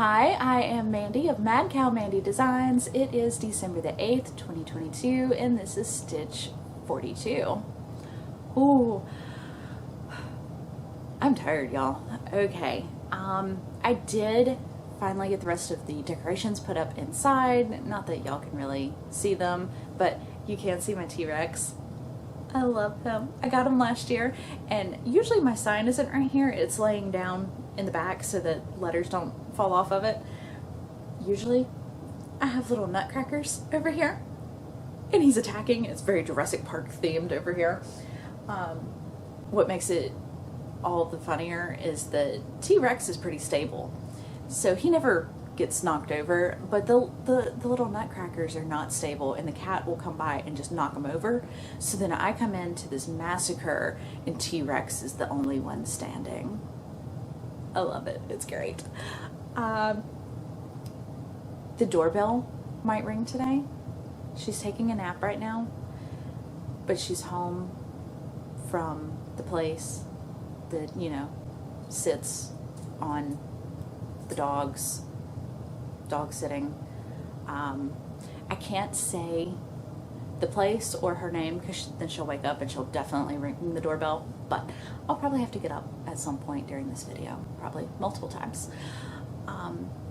Hi, I am Mandy of Mad Cow Mandy Designs. It is December the 8th, 2022, and this is stitch 42. Ooh, I'm tired, y'all. Okay, I did finally get the rest of the decorations put up inside. Not that y'all can really see them, but you can see my T-Rex. I love him. I got him last year, and usually my sign isn't right here. It's laying down in the back so that letters don't fall off of it. Usually I have little nutcrackers over here, and he's attacking. It's very Jurassic Park themed over here. What makes it all the funnier is that T-Rex is pretty stable, so he never gets knocked over, but the little nutcrackers are not stable, and the cat will come by and just knock them over. So then I come into this massacre, and T-Rex is the only one standing. I love it. It's great. The doorbell might ring today. She's taking a nap right now, but she's home from the place that, you know, sits on the dog sitting. I can't say the place or her name because then she'll wake up and she'll definitely ring the doorbell, but I'll probably have to get up at some point during this video, probably multiple times.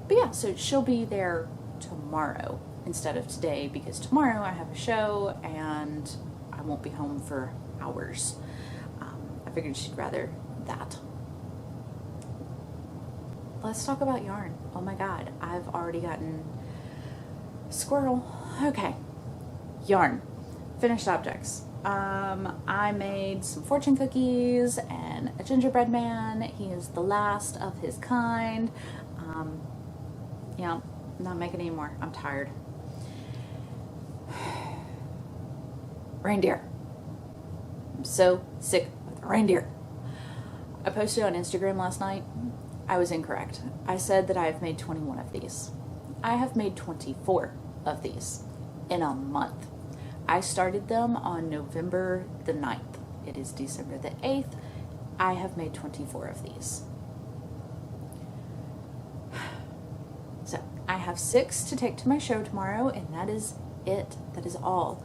But yeah, so she'll be there tomorrow instead of today because tomorrow I have a show and I won't be home for hours. I figured she'd rather that. Let's talk about yarn. Oh my god, I've already gotten squirrel. Okay, yarn, finished objects. I made some fortune cookies and a gingerbread man. He is the last of his kind. Yeah, not making any more. I'm tired. Reindeer. I'm so sick of reindeer. I posted on Instagram last night. I was incorrect. I said that I have made 21 of these. I have made 24 of these in a month. I started them on November the 9th. It is December the 8th. I have made 24 of these. So I have 6 to take to my show tomorrow, and that is it. That is all.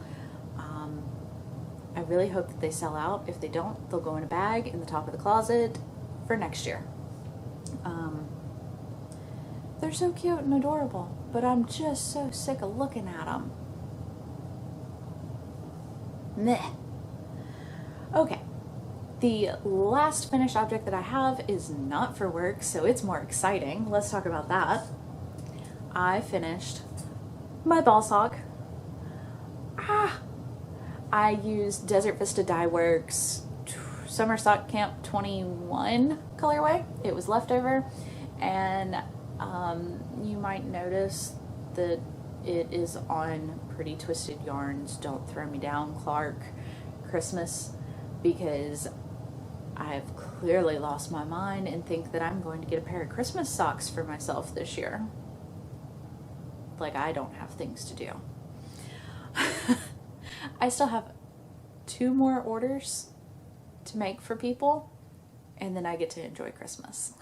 I really hope that they sell out. If they don't, they'll go in a bag in the top of the closet for next year. They're so cute and adorable, but I'm just so sick of looking at them. Meh. Okay, the last finished object that I have is not for work, so it's more exciting. Let's talk about that. I finished my ball sock. I used Desert Vista Dyeworks Summer Sock Camp 21 colorway. It was leftover, and you might notice that it is on Pretty Twisted Yarns Don't Throw Me Down Clark Christmas, because I've clearly lost my mind and think that I'm going to get a pair of Christmas socks for myself this year. Like, I don't have things to do. I still have 2 more orders to make for people, and then I get to enjoy Christmas.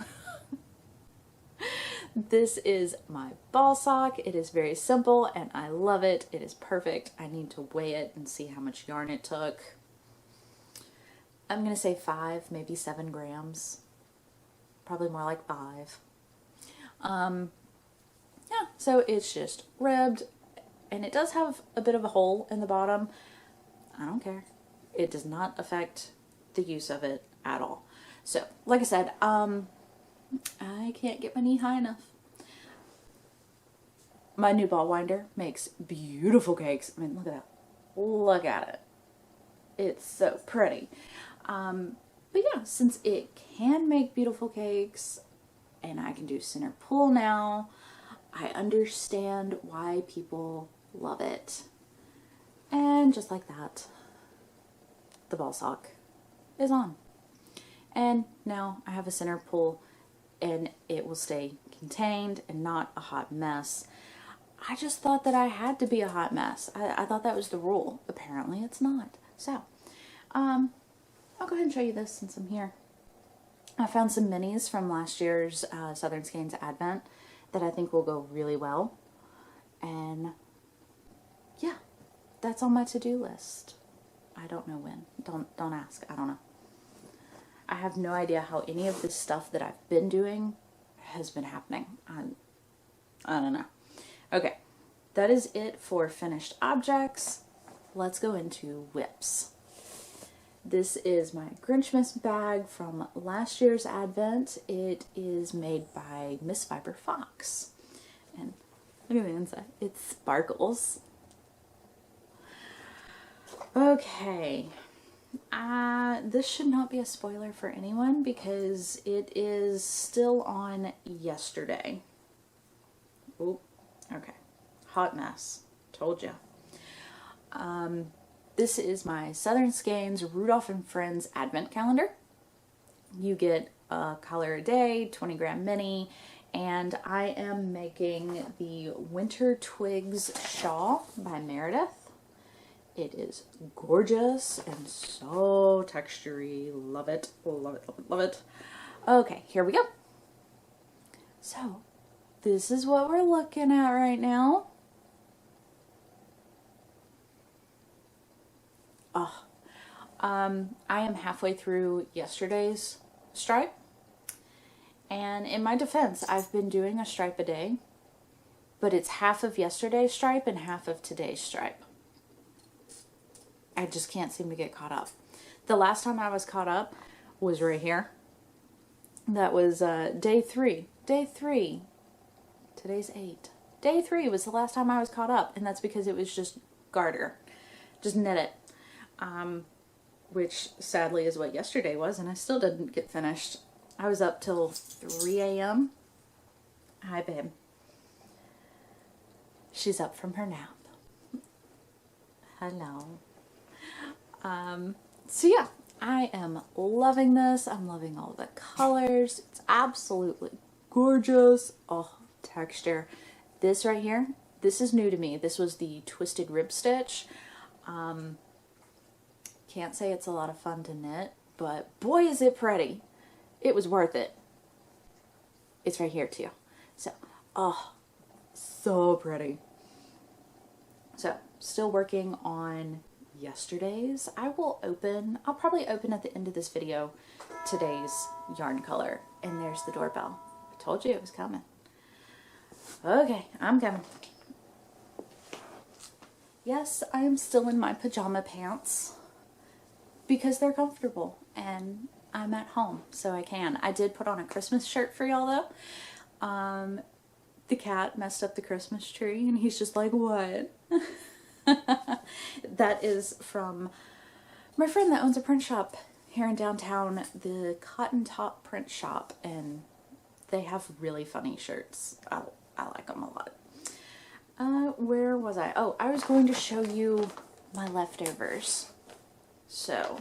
This is my ball sock. It is very simple and I love it. It is perfect. I need to weigh it and see how much yarn it took. I'm gonna say 5, maybe 7 grams. Probably more like 5. Yeah, so it's just ribbed, and it does have a bit of a hole in the bottom. I don't care. It does not affect the use of it at all. So, like I said, I can't get my knee high enough. My new ball winder makes beautiful cakes. I mean, look at that. Look at it. It's so pretty. But yeah, since it can make beautiful cakes and I can do center pull now, I understand why people love it. And just like that, the ball sock is on. And now I have a center pull, and it will stay contained and not a hot mess. I just thought that I had to be a hot mess. I thought that was the rule. Apparently it's not. So, I'll go ahead and show you this since I'm here. I found some minis from last year's Southern Skeins Advent. that I think will go really well. And yeah, that's on my to-do list. I don't know when. Don't ask. I don't know. I have no idea how any of this stuff that I've been doing has been happening. I don't know. Okay, that is it for finished objects. Let's go into whips. This is my Grinchmas bag from last year's Advent. It is made by Miss Viper Fox. And look at the inside. It sparkles. Okay. This should not be a spoiler for anyone because it is still on yesterday. Oop. Okay. Hot mess. Told you. This is my Southern Skeins Rudolph and Friends Advent Calendar. You get a color a day, 20 gram mini, and I am making the Winter Twigs Shawl by Meredith. It is gorgeous and so textury. Love it, love it, love it, love it. Okay, here we go. So, this is what we're looking at right now. Oh, I am halfway through yesterday's stripe, and in my defense, I've been doing a stripe a day, but it's half of yesterday's stripe and half of today's stripe. I just can't seem to get caught up. The last time I was caught up was right here. That was day 3. Day 3. Today's 8. Day 3 was the last time I was caught up, and that's because it was just garter. Just knit it. Which sadly is what yesterday was, and I still didn't get finished. I was up till 3 a.m. Hi, babe. She's up from her nap. Hello. So yeah, I am loving this. I'm loving all the colors. It's absolutely gorgeous. Oh, texture. This right here, this is new to me. This was the twisted rib stitch. Can't say it's a lot of fun to knit, but boy is it pretty. It was worth it. It's right here too. So, oh, so pretty. So, still working on yesterday's. I'll probably open at the end of this video today's yarn color. And there's the doorbell. I told you it was coming. Okay, I'm coming. Yes, I am still in my pajama pants because they're comfortable and I'm at home, so I can. I did put on a Christmas shirt for y'all though. The cat messed up the Christmas tree and he's just like, what? That is from my friend that owns a print shop here in downtown, the Cotton Top Print Shop, and they have really funny shirts. I like them a lot. Where was I? Oh, I was going to show you my leftovers. So,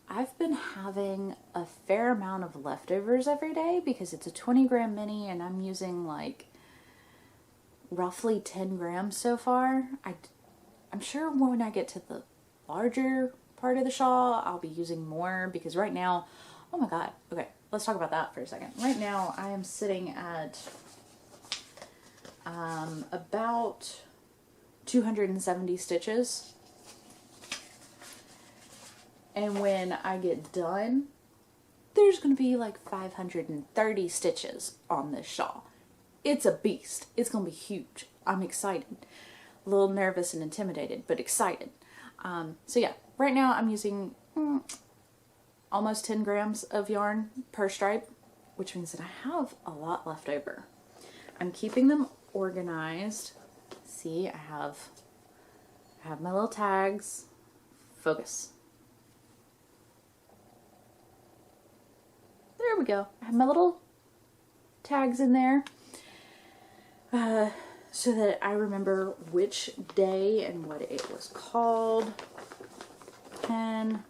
I've been having a fair amount of leftovers every day because it's a 20 gram mini and I'm using like roughly 10 grams so far. I'm sure when I get to the larger part of the shawl, I'll be using more because right now, oh my god, okay, let's talk about that for a second. Right now, I am sitting at about 270 stitches. And when I get done, there's going to be like 530 stitches on this shawl. It's a beast. It's going to be huge. I'm excited. A little nervous and intimidated, but excited. So yeah, right now I'm using almost 10 grams of yarn per stripe, which means that I have a lot left over. I'm keeping them organized. See, I have my little tags. Focus. There we go. I have my little tags in there so that I remember which day and what it was called. Pen.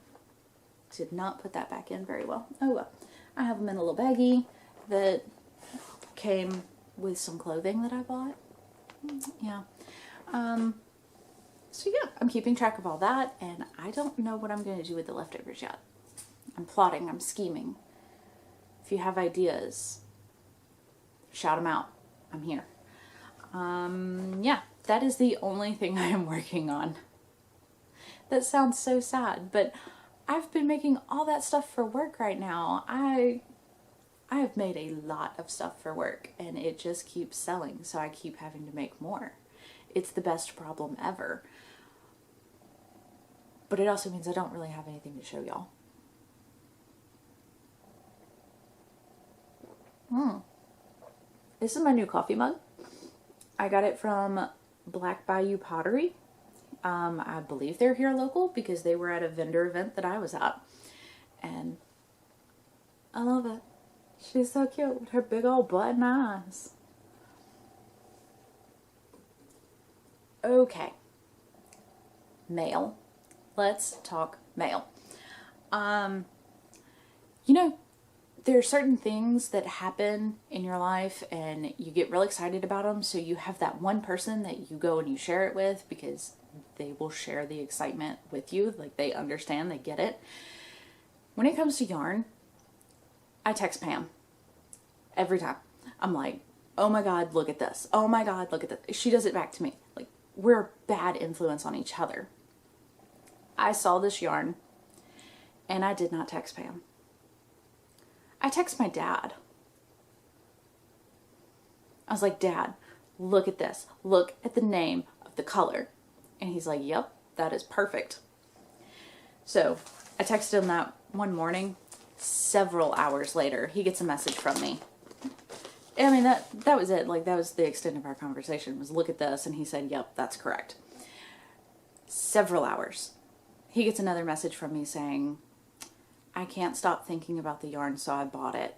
Did not put that back in very well. Oh well. I have them in a little baggie that came with some clothing that I bought. Yeah. So yeah, I'm keeping track of all that, and I don't know what I'm going to do with the leftovers yet. I'm plotting, I'm scheming. If you have ideas, shout them out. I'm here. Yeah, that is the only thing I am working on. That sounds so sad, but I've been making all that stuff for work right now. I have made a lot of stuff for work, and it just keeps selling, so I keep having to make more. It's the best problem ever. But it also means I don't really have anything to show y'all. This is my new coffee mug. I got it from Black Bayou Pottery. I believe they're here local because they were at a vendor event that I was at. And I love it. She's so cute with her big old button eyes. Okay. Mail. Let's talk mail. You know, there are certain things that happen in your life and you get real excited about them, so you have that one person that you go and you share it with because they will share the excitement with you. Like, they understand, they get it. When it comes to yarn, I text Pam every time. I'm like, oh my God, look at this. Oh my God, look at this. She does it back to me. Like, we're a bad influence on each other. I saw this yarn and I did not text Pam. I text my dad. I was like, Dad, look at this. Look at the name of the color. And he's like, yep, that is perfect. So I texted him that one morning. Several hours later, he gets a message from me. I mean, that was it. Like, that was the extent of our conversation, was look at this. And he said, yep, that's correct. Several hours. He gets another message from me saying, I can't stop thinking about the yarn, so I bought it.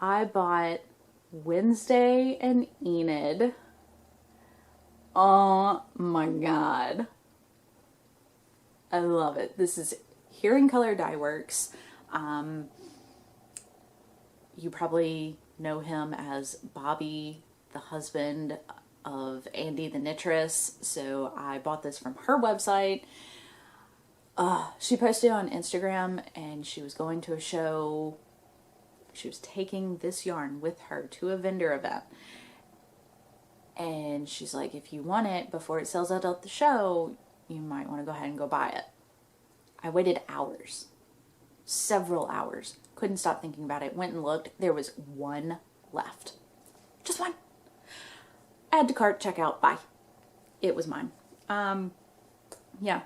I bought Wednesday and Enid. Oh my God. I love it. This is here in color Dyeworks. You probably know him as Bobby, the husband of Andi the Knittress. So I bought this from her website. She posted on Instagram and she was going to a show. She was taking this yarn with her to a vendor event. And she's like, if you want it before it sells out at the show, you might want to go ahead and go buy it. I waited hours, several hours, couldn't stop thinking about it. Went and looked. There was one left. Just one. Add to cart, checkout, buy. It was mine. Yeah.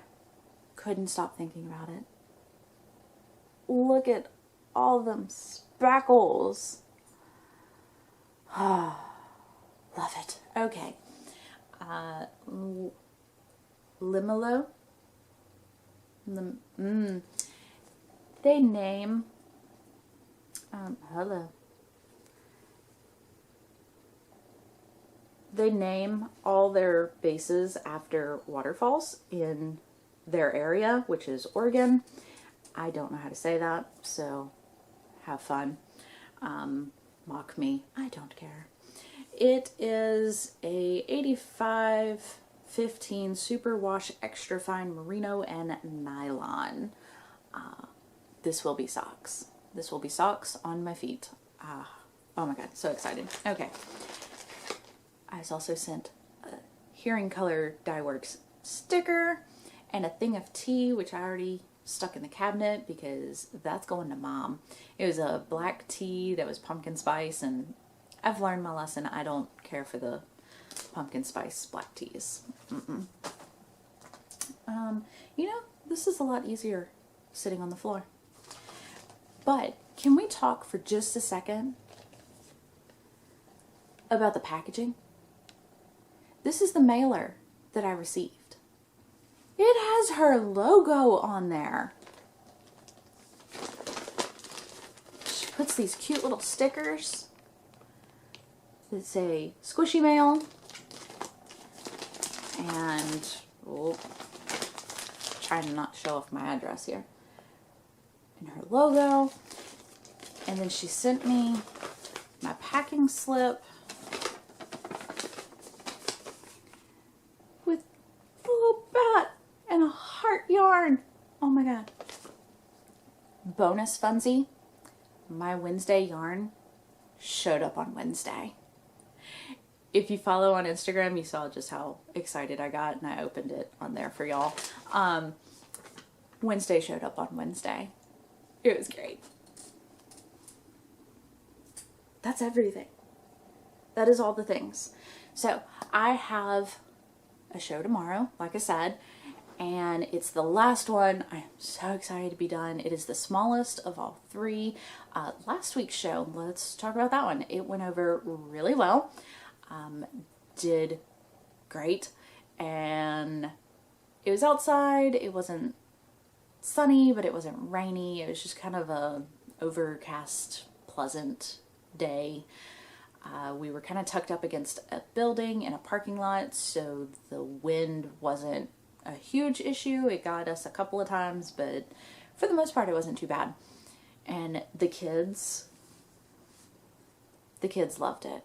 Couldn't stop thinking about it. Look at all them spackles. Love it. Okay. Limolo. They name, hello. They name all their bases after waterfalls in their area, which is Oregon. I don't know how to say that, so have fun. Mock me. I don't care. It is a 85-15 superwash extra fine merino and nylon. This will be socks. This will be socks on my feet. Oh my God, so excited. Okay. I was also sent a Here in Color Dyeworks sticker and a thing of tea, which I already stuck in the cabinet because that's going to Mom. It was a black tea that was pumpkin spice, and I've learned my lesson. I don't care for the pumpkin spice black teas. You know, this is a lot easier sitting on the floor. But can we talk for just a second about the packaging? This is the mailer that I received. It has her logo on there. She puts these cute little stickers that say squishy mail. And, oh, trying to not show off my address here. And her logo. And then she sent me my packing slip with a little bat and a heart yarn. bonus funsy, my Wednesday yarn showed up on Wednesday. If you follow on Instagram, you saw just how excited I got, and I opened it on there for y'all. Wednesday showed up on Wednesday. It was great. That's everything. That is all the things. So I have a show tomorrow, like I said, and it's the last one. I am so excited to be done. It is the smallest of all three. Last week's show, let's talk about that one. It went over really well. Did great, and it was outside. It wasn't sunny, but it wasn't rainy. It was just kind of a overcast, pleasant day. We were kind of tucked up against a building in a parking lot, so the wind wasn't a huge issue. It got us a couple of times, but for the most part it wasn't too bad. And the kids loved it.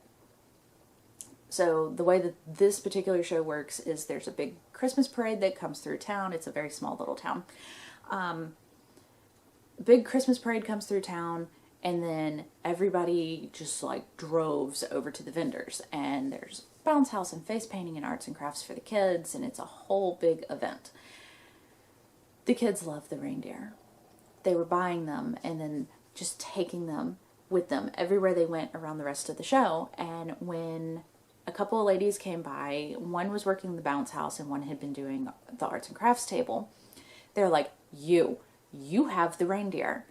So the way that this particular show works is there's a big Christmas parade that comes through town. It's a very small little town. Big Christmas parade comes through town, and then everybody just like droves over to the vendors, and there's bounce house and face painting and arts and crafts for the kids, and it's a whole big event. The kids love the reindeer. They were buying them and then just taking them with them everywhere they went around the rest of the show. And when a couple of ladies came by, one was working the bounce house and one had been doing the arts and crafts table, they're like, you have the reindeer.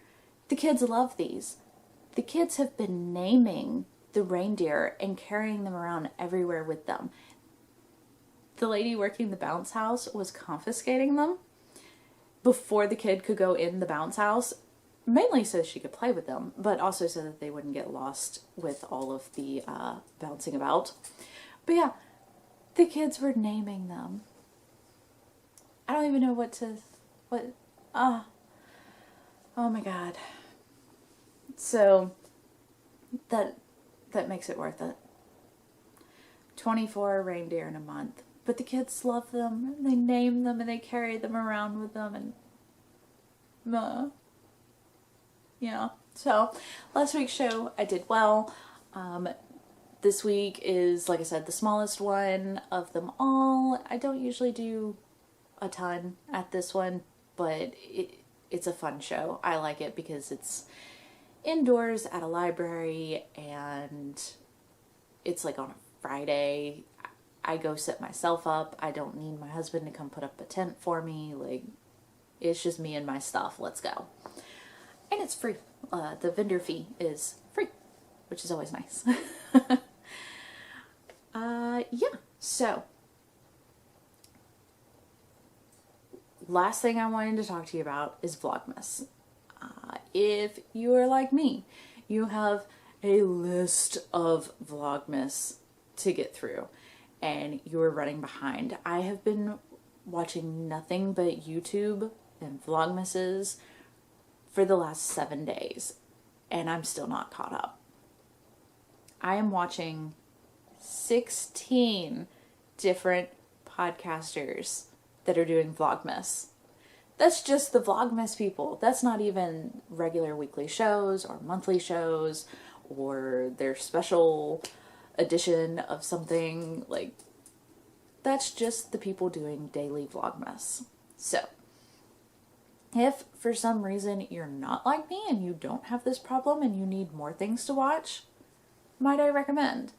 The kids love these. The kids have been naming the reindeer and carrying them around everywhere with them. The lady working the bounce house was confiscating them before the kid could go in the bounce house, mainly so she could play with them, but also so that they wouldn't get lost with all of the bouncing about. But yeah, the kids were naming them. I don't even know oh my God. So that makes it worth it. 24 reindeer in a month. But the kids love them, and they name them, and they carry them around with them, and yeah. So last week's show I did well. This week is, like I said, the smallest one of them all. I don't usually do a ton at this one, but it's a fun show. I like it because it's indoors at a library, and it's like on a Friday. I go set myself up. I don't need my husband to come put up a tent for me. Like, it's just me and my stuff. Let's go. And it's free. The vendor fee is free, which is always nice. Yeah, so last thing I wanted to talk to you about is Vlogmas. If you are like me, you have a list of Vlogmas to get through, and you are running behind. I have been watching nothing but YouTube and Vlogmases for the last 7 days, and I'm still not caught up. I am watching 16 different podcasters that are doing Vlogmas. That's just the Vlogmas people. That's not even regular weekly shows or monthly shows or their special edition of something. Like, that's just the people doing daily Vlogmas. So, if for some reason you're not like me and you don't have this problem and you need more things to watch, might I recommend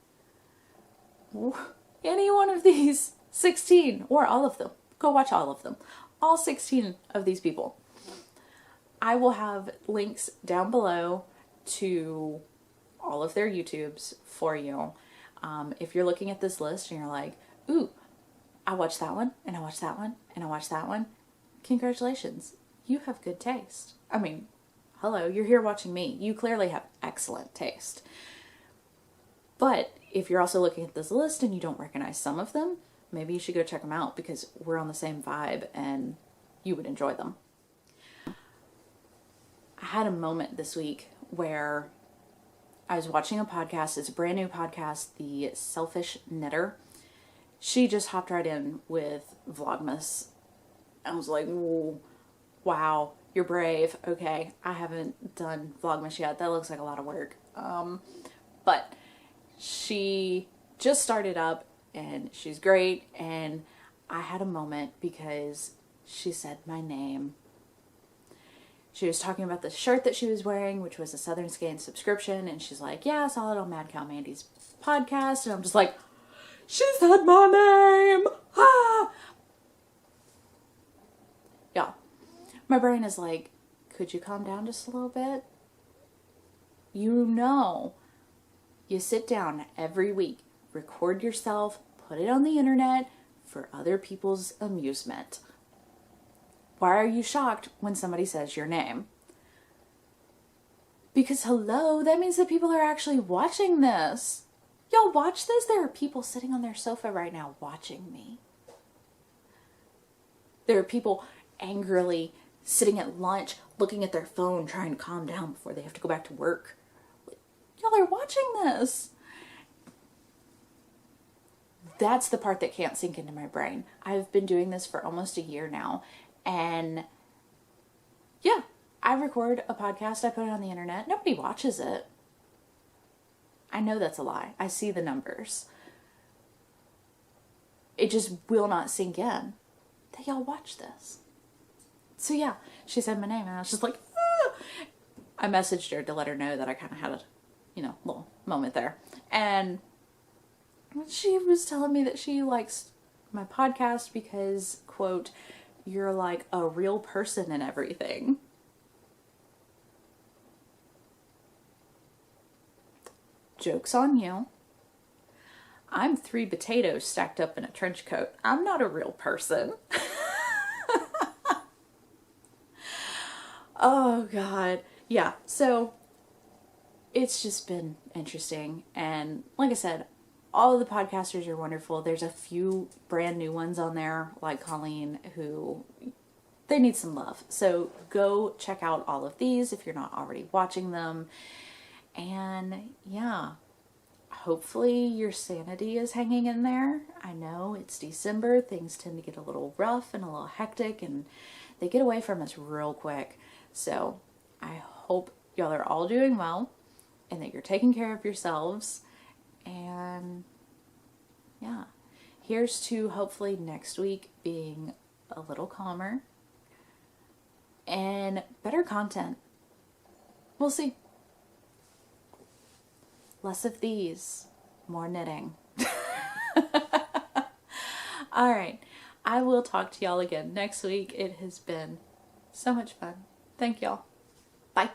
any one of these 16 or all of them. Go watch all of them. All 16 of these people. I will have links down below to all of their YouTubes for you. If you're looking at this list and you're like, ooh, I watched that one, and I watched that one, and I watched that one, congratulations. You have good taste. I mean, hello, you're here watching me. You clearly have excellent taste. But if you're also looking at this list and you don't recognize some of them, maybe you should go check them out because we're on the same vibe and you would enjoy them. I had a moment this week where I was watching a podcast. It's a brand new podcast, The Selfish Knitter. She just hopped right in with Vlogmas. I was like, wow, you're brave. Okay, I haven't done Vlogmas yet. That looks like a lot of work. But she just started up and she's great. And I had a moment because she said my name. She was talking about the shirt that she was wearing, which was a Southern Skeins subscription. And she's like, yeah, I saw it on Mad Cow Mandy's podcast. And I'm just like, she said my name. Ah! Yeah. My brain is like, could you calm down just a little bit? You know, you sit down every week, record yourself, put it on the internet for other people's amusement. Why are you shocked when somebody says your name? Because hello, that means that people are actually watching this. Y'all watch this? There are people sitting on their sofa right now watching me. There are people angrily sitting at lunch, looking at their phone, trying to calm down before they have to go back to work. Y'all are watching this. That's the part that can't sink into my brain. I've been doing this for almost a year now. And yeah, I record a podcast, I put it on the internet. Nobody watches it. I know that's a lie. I see the numbers. It just will not sink in that y'all watch this. So yeah, she said my name and I was just like, ah! I messaged her to let her know that I kind of had a, little moment there. And she was telling me that she likes my podcast because, quote, you're like a real person and everything. Joke's on you. I'm 3 potatoes stacked up in a trench coat. I'm not a real person. Oh, God. Yeah, so it's just been interesting. And like I said, all of the podcasters are wonderful. There's a few brand new ones on there, like Colleen, who they need some love. So go check out all of these if you're not already watching them. And yeah, hopefully your sanity is hanging in there. I know it's December. Things tend to get a little rough and a little hectic, and they get away from us real quick. So I hope y'all are all doing well and that you're taking care of yourselves. And yeah, here's to hopefully next week being a little calmer and better content. We'll see. Less of these, more knitting. All right. I will talk to y'all again next week. It has been so much fun. Thank y'all. Bye.